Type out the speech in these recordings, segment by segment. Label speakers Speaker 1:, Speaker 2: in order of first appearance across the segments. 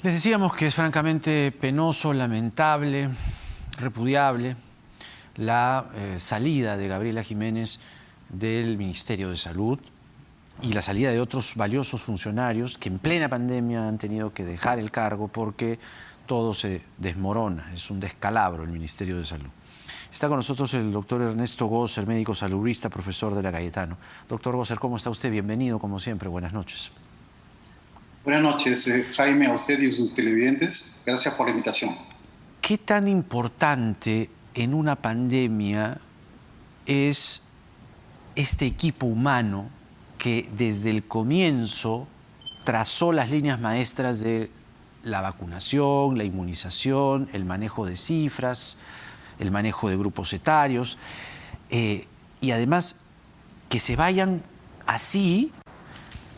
Speaker 1: Les decíamos que es francamente penoso, lamentable, repudiable la salida de Gabriela Jiménez del Ministerio de Salud y la salida de otros valiosos funcionarios que en plena pandemia han tenido que dejar el cargo porque todo se desmorona, es un descalabro el Ministerio de Salud. Está con nosotros el doctor Ernesto Gosser, médico saludista, profesor de la Cayetano. Doctor Gosser, ¿cómo está usted? Bienvenido, como siempre. Buenas noches.
Speaker 2: Buenas noches, Jaime, a usted y a sus televidentes. Gracias por la invitación.
Speaker 1: ¿Qué tan importante en una pandemia es este equipo humano que desde el comienzo trazó las líneas maestras de la vacunación, la inmunización, el manejo de cifras, el manejo de grupos etarios, y además que se vayan así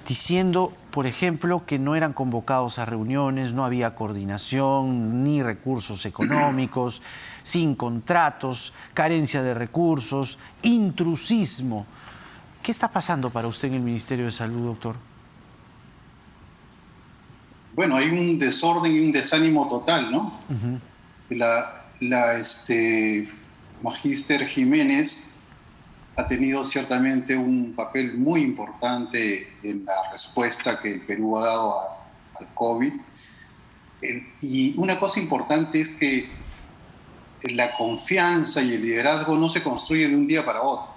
Speaker 1: diciendo, por ejemplo, que no eran convocados a reuniones, no había coordinación ni recursos económicos, sin contratos, carencia de recursos, intrusismo? ¿Qué está pasando para usted en el Ministerio de Salud, doctor?
Speaker 2: Bueno, hay un desorden y un desánimo total, ¿no? Magíster Jiménez ha tenido ciertamente un papel muy importante en la respuesta que el Perú ha dado al COVID. Y una cosa importante es que la confianza y el liderazgo no se construye de un día para otro,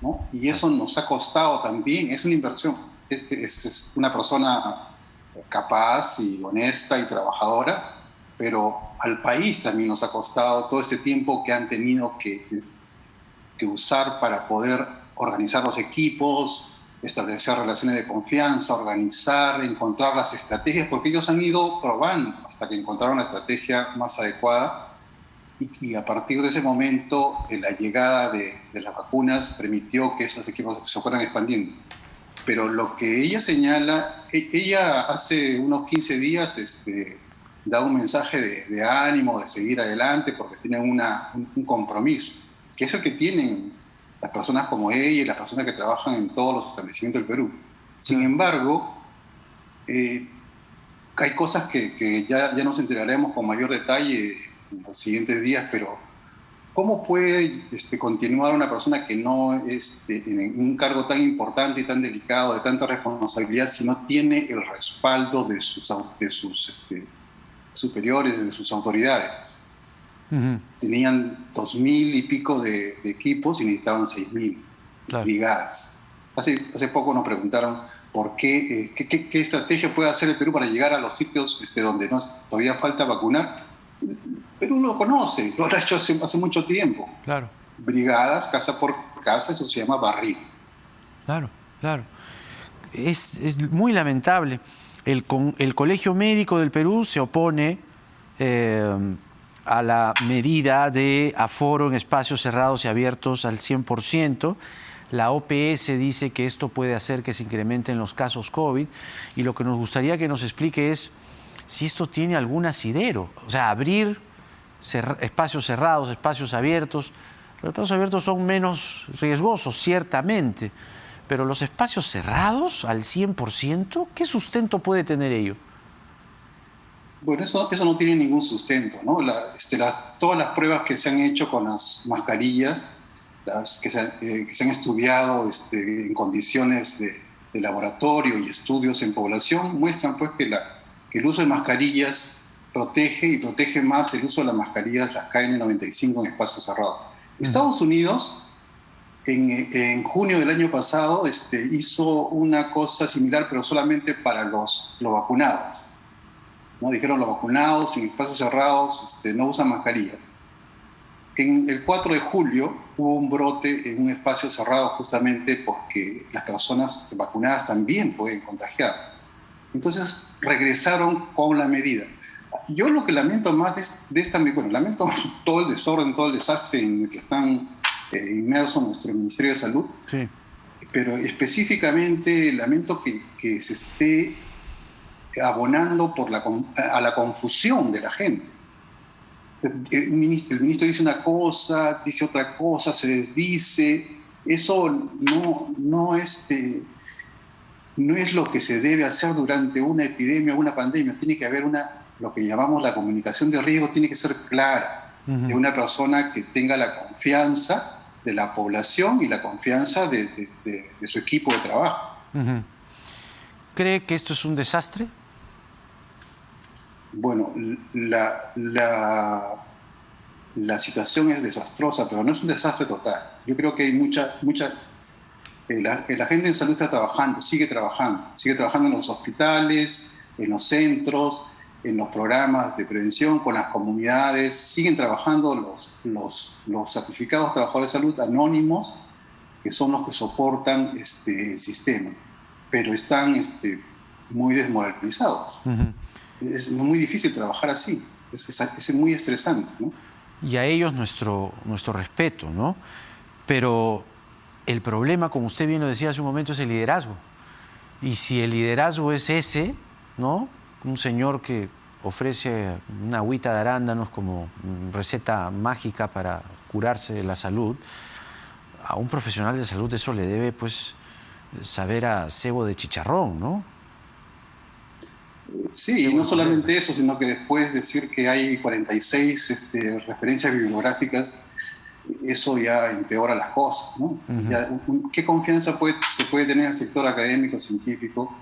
Speaker 2: ¿no? Y eso nos ha costado también, es una inversión. Es una persona capaz y honesta y trabajadora, pero al país también nos ha costado todo este tiempo que han tenido que usar para poder organizar los equipos, establecer relaciones de confianza, organizar, encontrar las estrategias, porque ellos han ido probando hasta que encontraron la estrategia más adecuada y a partir de ese momento la llegada de las vacunas permitió que esos equipos se fueran expandiendo. Pero lo que ella señala, ella hace unos 15 días da un mensaje de ánimo, de seguir adelante, porque tienen un compromiso, que es el que tienen las personas como ella y las personas que trabajan en todos los establecimientos del Perú. Sin embargo, hay cosas que ya nos enteraremos con mayor detalle en los siguientes días, pero ¿cómo puede continuar una persona que no es en un cargo tan importante y tan delicado, de tanta responsabilidad, si no tiene el respaldo de sus superiores, de sus autoridades? Tenían 2.000 y pico de equipos y necesitaban 6.000 brigadas. Hace poco nos preguntaron por qué estrategia puede hacer el Perú para llegar a los sitios donde todavía falta vacunar. Perú lo conoce, lo ha hecho hace mucho tiempo.
Speaker 1: Claro.
Speaker 2: Brigadas, casa por casa, eso se llama barrido.
Speaker 1: Claro, claro. Es muy lamentable. El Colegio Médico del Perú se opone a la medida de aforo en espacios cerrados y abiertos al 100%. La OPS dice que esto puede hacer que se incrementen los casos COVID, y lo que nos gustaría que nos explique es si esto tiene algún asidero. O sea, abrir espacios cerrados, espacios abiertos. Los espacios abiertos son menos riesgosos, ciertamente, pero los espacios cerrados al 100%, ¿qué sustento puede tener ello?
Speaker 2: Bueno, eso no tiene ningún sustento, ¿no? Todas las pruebas que se han hecho con las mascarillas, las que se han estudiado en condiciones de laboratorio y estudios en población, muestran pues que el uso de mascarillas protege y protege más el uso de las mascarillas, las KN95 en espacios cerrados. Estados Unidos, en junio del año pasado, hizo una cosa similar, pero solamente para los vacunados, ¿no? Dijeron los vacunados en espacios cerrados no usan mascarilla. En el 4 de julio hubo un brote en un espacio cerrado justamente porque las personas vacunadas también pueden contagiar. Entonces regresaron con la medida. Yo lo que lamento más de esta medida, bueno, lamento todo el desorden, todo el desastre en el que están inmersos nuestro Ministerio de Salud,
Speaker 1: sí,
Speaker 2: pero específicamente lamento que se esté abonando a la confusión de la gente. El ministro dice una cosa, dice otra cosa, se desdice. Eso no no es lo que se debe hacer durante una epidemia o una pandemia. Tiene que haber lo que llamamos la comunicación de riesgo, tiene que ser clara, de una persona que tenga la confianza de la población y la confianza de su equipo de trabajo.
Speaker 1: ¿Cree que esto es un desastre?
Speaker 2: Bueno, la situación es desastrosa, pero no es un desastre total. Yo creo que hay la gente en salud está trabajando, sigue trabajando en los hospitales, en los centros, en los programas de prevención, con las comunidades, siguen trabajando los certificados trabajadores de salud anónimos, que son los que soportan el sistema, pero están muy desmoralizados. Es muy difícil trabajar así, es muy estresante, ¿no?
Speaker 1: Y a ellos nuestro respeto, ¿no? Pero el problema, como usted bien lo decía hace un momento, es el liderazgo. Y si el liderazgo es ese, ¿no? Un señor que ofrece una agüita de arándanos como receta mágica para curarse de la salud, a un profesional de salud eso le debe, pues, saber a cebo de chicharrón, ¿no?
Speaker 2: Sí, y no solamente eso, sino que después decir que hay 46 referencias bibliográficas, eso ya empeora las cosas, ¿no? ¿Qué confianza se puede tener en el sector académico, científico,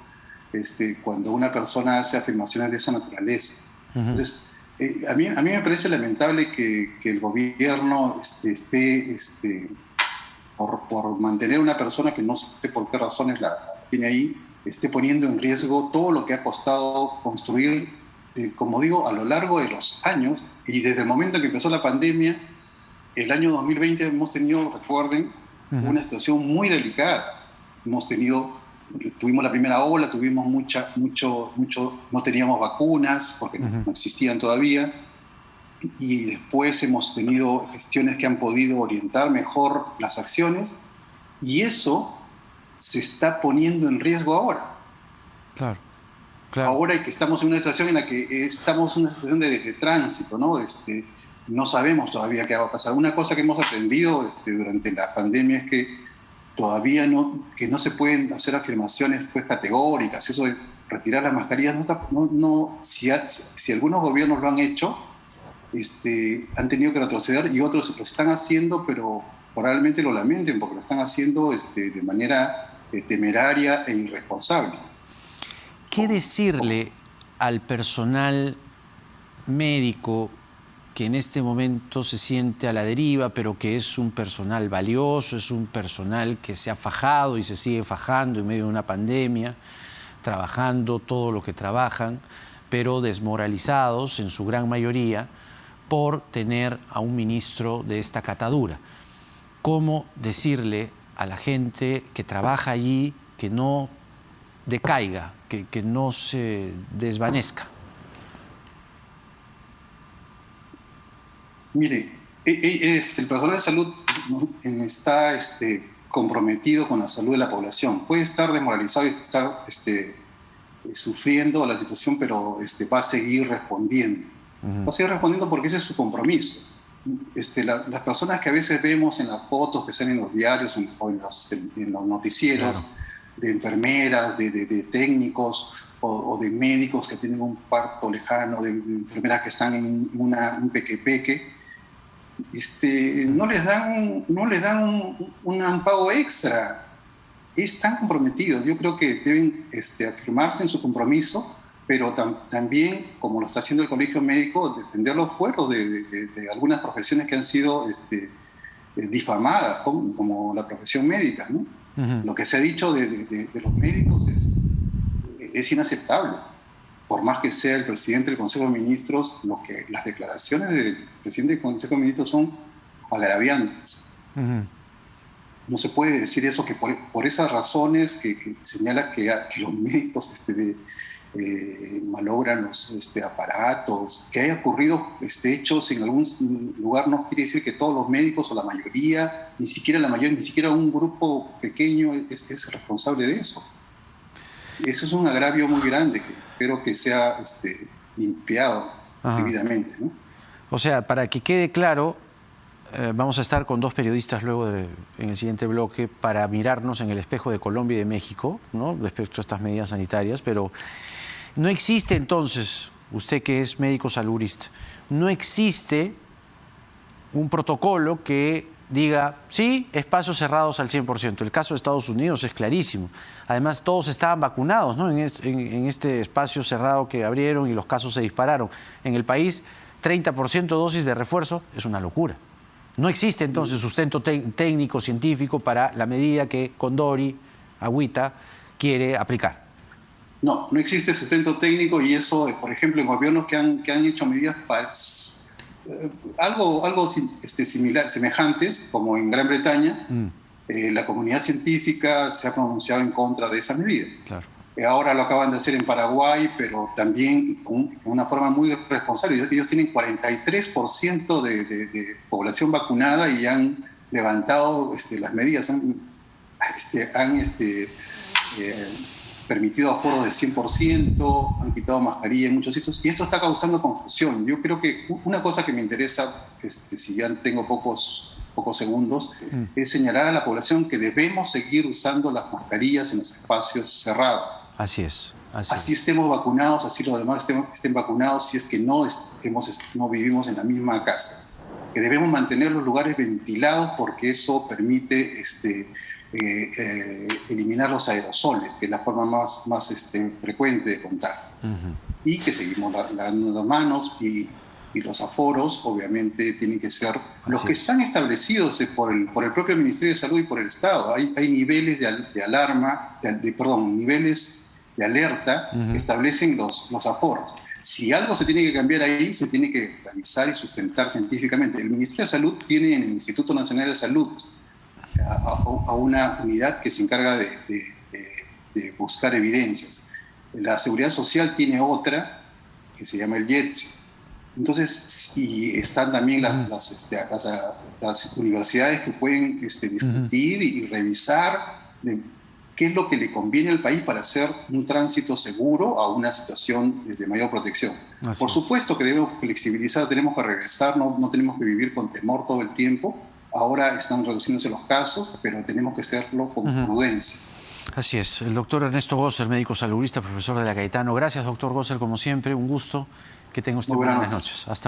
Speaker 2: cuando una persona hace afirmaciones de esa naturaleza? Entonces, a mí me parece lamentable que el gobierno por mantener a una persona que no sé por qué razones la tiene ahí, esté poniendo en riesgo todo lo que ha costado construir, como digo, a lo largo de los años, y desde el momento que empezó la pandemia, el año 2020 hemos tenido, recuerden, una situación muy delicada. Tuvimos la primera ola, tuvimos no teníamos vacunas porque no existían todavía, y después hemos tenido gestiones que han podido orientar mejor las acciones, y eso se está poniendo en riesgo ahora.
Speaker 1: Claro.
Speaker 2: Ahora que estamos en una situación en la que estamos en una situación de tránsito, ¿no? No sabemos todavía qué va a pasar. Una cosa que hemos aprendido durante la pandemia es que todavía no se pueden hacer afirmaciones pues, categóricas. Eso de retirar las mascarillas, si algunos gobiernos lo han hecho, han tenido que retroceder y otros lo están haciendo, pero probablemente lo lamenten porque lo están haciendo de manera temeraria e irresponsable.
Speaker 1: ¿Qué decirle al personal médico que en este momento se siente a la deriva, pero que es un personal valioso, es un personal que se ha fajado y se sigue fajando en medio de una pandemia, trabajando todo lo que trabajan, pero desmoralizados en su gran mayoría por tener a un ministro de esta catadura? ¿Cómo decirle a la gente que trabaja allí que no decaiga, que no se desvanezca?
Speaker 2: Mire, el personal de salud está comprometido con la salud de la población. Puede estar desmoralizado y estar sufriendo la situación, pero va a seguir respondiendo. Va a seguir respondiendo porque ese es su compromiso. Las personas que a veces vemos en las fotos que salen en los diarios o en los noticieros, claro, de enfermeras, de técnicos o de médicos que tienen un parto lejano, de enfermeras que están en un peque-peque, no les dan un pago extra. Están comprometidos. Yo creo que deben afirmarse en su compromiso, pero también, como lo está haciendo el Colegio Médico, defender los fueros de algunas profesiones que han sido difamadas, como la profesión médica, ¿no? Lo que se ha dicho de los médicos es inaceptable. Por más que sea el presidente del Consejo de Ministros, las declaraciones del presidente del Consejo de Ministros son agraviantes. No se puede decir eso, que por esas razones que señala que los médicos malogran los aparatos, que haya ocurrido hechos en algún lugar, no quiere decir que todos los médicos o la mayoría, ni siquiera un grupo pequeño es responsable de eso. Eso es un agravio muy grande que espero que sea limpiado debidamente, ¿no?
Speaker 1: O sea, para que quede claro, Vamos a estar con dos periodistas luego en el siguiente bloque para mirarnos en el espejo de Colombia y de México, ¿no?, respecto a estas medidas sanitarias, pero no existe entonces, usted que es médico saludista, no existe un protocolo que diga, sí, espacios cerrados al 100%. El caso de Estados Unidos es clarísimo. Además, todos estaban vacunados, ¿no?, en este espacio cerrado que abrieron y los casos se dispararon. En el país, 30% dosis de refuerzo es una locura. No existe entonces sustento técnico, científico para la medida que Condori, Agüita, quiere aplicar.
Speaker 2: No, no existe sustento técnico y eso, por ejemplo, en gobiernos que han hecho medidas algo semejantes, como en Gran Bretaña, la comunidad científica se ha pronunciado en contra de esa medida.
Speaker 1: Claro.
Speaker 2: Ahora lo acaban de hacer en Paraguay, pero también con una forma muy responsable. Ellos tienen 43% de población vacunada y han levantado las medidas, han permitido aforos de 100%, han quitado mascarilla en muchos sitios, y esto está causando confusión. Yo creo que una cosa que me interesa, si ya tengo pocos segundos, es señalar a la población que debemos seguir usando las mascarillas en los espacios cerrados.
Speaker 1: Así es.
Speaker 2: Así estemos vacunados, así los demás estén vacunados, si es que no vivimos en la misma casa. Que debemos mantener los lugares ventilados porque eso permite eliminar los aerosoles, que es la forma más frecuente de contagio. Y que seguimos lavando las manos y los aforos, obviamente, tienen que ser los que están establecidos por el propio Ministerio de Salud y por el Estado. Hay niveles de alarma, niveles de alerta que establecen los aforos. Si algo se tiene que cambiar ahí, se tiene que realizar y sustentar científicamente. El Ministerio de Salud tiene en el Instituto Nacional de Salud a una unidad que se encarga de buscar evidencias. La Seguridad Social tiene otra que se llama el IETSE. Entonces, si están también las universidades que pueden discutir y revisar qué es lo que le conviene al país para hacer un tránsito seguro a una situación de mayor protección. Por supuesto que debemos flexibilizar, tenemos que regresar, no tenemos que vivir con temor todo el tiempo. Ahora están reduciéndose los casos, pero tenemos que hacerlo con prudencia.
Speaker 1: Así es. El doctor Ernesto Gosser, médico saludista, profesor de la Cayetano. Gracias, doctor Gosser, como siempre. Un gusto. Que tenga usted buenas noches. Hasta luego.